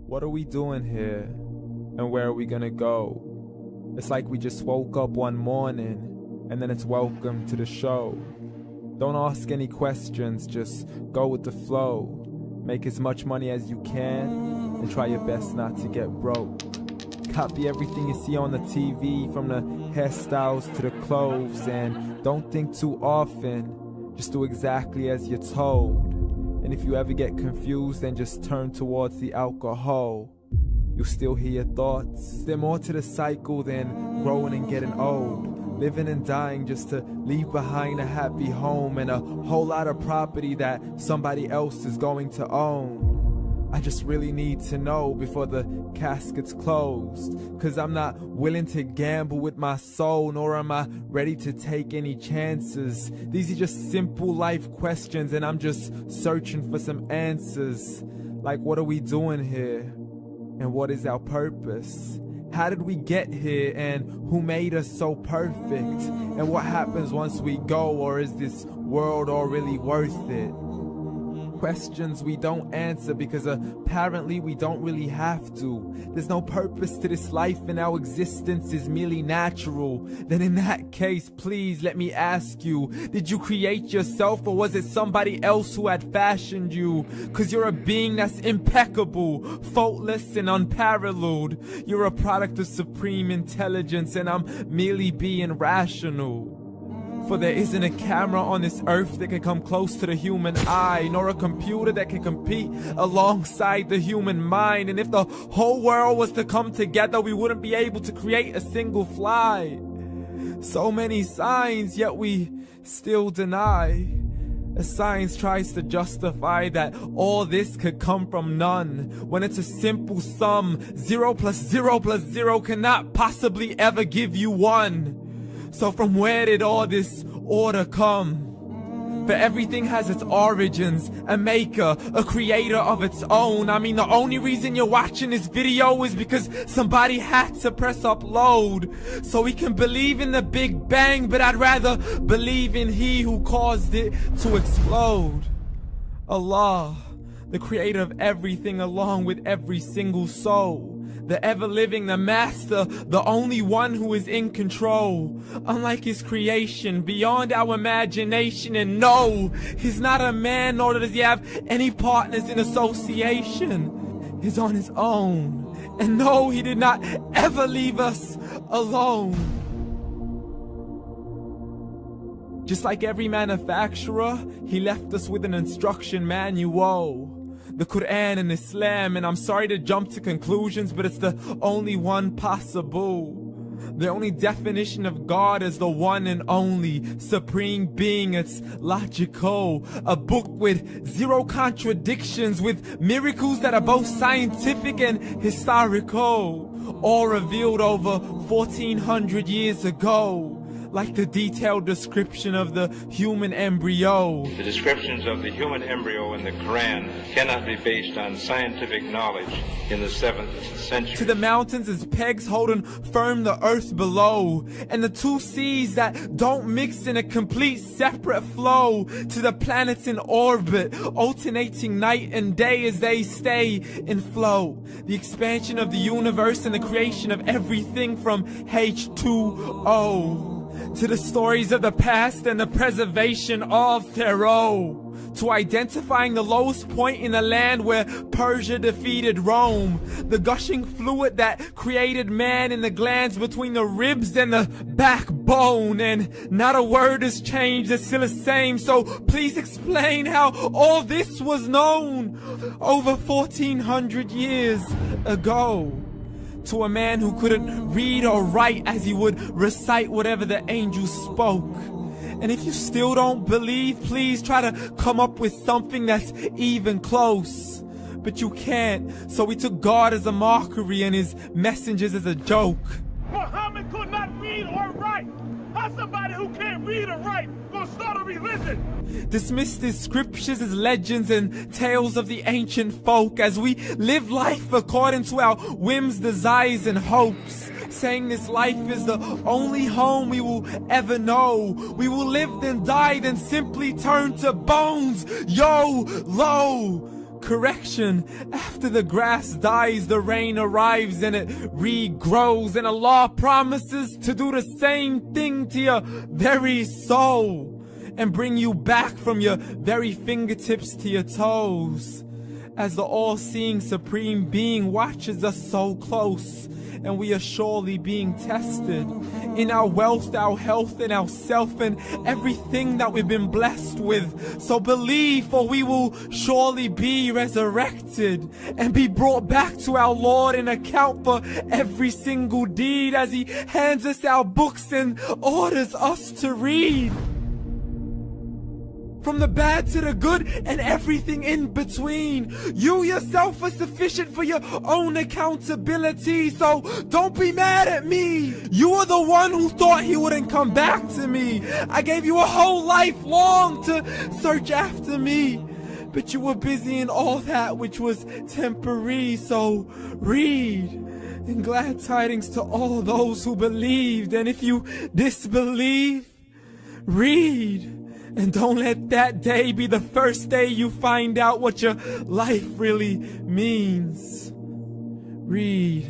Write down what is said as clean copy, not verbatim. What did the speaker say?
What are we doing here? And where are we gonna go? It's like we just woke up one morning, and then it's welcome to the show. Don't ask any questions, just go with the flow. Make as much money as you can, and try your best not to get broke. Copy everything you see on the TV, from the hairstyles to the clothes, and don't think too often, just do exactly as you're told. And if you ever get confused, then just turn towards the alcohol. You'll still hear your thoughts. There's more to the cycle than growing and getting old. Living and dying just to leave behind a happy home and a whole lot of property that somebody else is going to own. I just really need to know before the casket's closed, 'cause I'm not willing to gamble with my soul, nor am I ready to take any chances. These are just simple life questions, and I'm just searching for some answers. Like, what are we doing here? And what is our purpose? How did we get here, and who made us so perfect? And what happens once we go, or is this world all really worth it? Questions we don't answer because apparently we don't really have to. There's no purpose to this life and our existence is merely natural. Then in that case, please let me ask you, did you create yourself, or was it somebody else who had fashioned you? 'Cause you're a being that's impeccable, faultless and unparalleled. You're a product of supreme intelligence, and I'm merely being rational. For there isn't a camera on this earth that can come close to the human eye, nor a computer that can compete alongside the human mind. And if the whole world was to come together, we wouldn't be able to create a single fly. So many signs, yet we still deny. As science tries to justify that all this could come from none, when it's a simple sum. 0 plus 0 plus 0 cannot possibly ever give you 1. So from where did all this order come? For everything has its origins, a maker, a creator of its own. I mean, the only reason you're watching this video is because somebody had to press upload. So we can believe in the Big Bang, but I'd rather believe in He who caused it to explode. Allah, the creator of everything along with every single soul. The ever-living, the master, the only one who is in control. Unlike his creation, beyond our imagination. And no, he's not a man, nor does he have any partners in association. He's on his own. And no, he did not ever leave us alone. Just like every manufacturer, he left us with an instruction manual. The Quran and Islam, and I'm sorry to jump to conclusions, but it's the only one possible. The only definition of God is the one and only supreme being. It's logical, a book with 0 contradictions, with miracles that are both scientific and historical, all revealed over 1400 years ago. Like the detailed description of the human embryo. The descriptions of the human embryo in the Quran cannot be based on scientific knowledge in the 7th century. To the mountains as pegs holding firm the earth below, and the 2 seas that don't mix in a complete separate flow. To the planets in orbit, alternating night and day as they stay in flow. The expansion of the universe and the creation of everything from H2O. To the stories of the past and the preservation of Theread. To identifying the lowest point in the land where Persia defeated Rome. The gushing fluid that created man in the glands between the ribs and the backbone. And not a word has changed, it's still the same. So please explain how all this was known over 1400 years ago. To a man who couldn't read or write, as he would recite whatever the angels spoke. And if you still don't believe, please try to come up with something that's even close. But you can't, so we took God as a mockery and his messengers as a joke. Muhammad could not read or write. How's somebody who can't read or write gonna start a religion? Dismissed his scriptures as legends and tales of the ancient folk, as we live life according to our whims, desires, and hopes. Saying this life is the only home we will ever know. We will live then die, then simply turn to bones. Yo, low. correction. After the grass dies, the rain arrives and it regrows. And Allah promises to do the same thing to your very soul and bring you back from your very fingertips to your toes. As the all-seeing supreme being watches us so close, and we are surely being tested in our wealth, our health, and our self, and everything that we've been blessed with. So believe, for we will surely be resurrected and be brought back to our Lord and account for every single deed as He hands us our books and orders us to read. From the bad to the good and everything in between. You yourself are sufficient for your own accountability, so don't be mad at me. You are the one who thought He wouldn't come back to me. I gave you a whole life long to search after me, but you were busy in all that which was temporary. So read, and glad tidings to all those who believed. And if you disbelieve, read. And don't let that day be the first day you find out what your life really means. Read.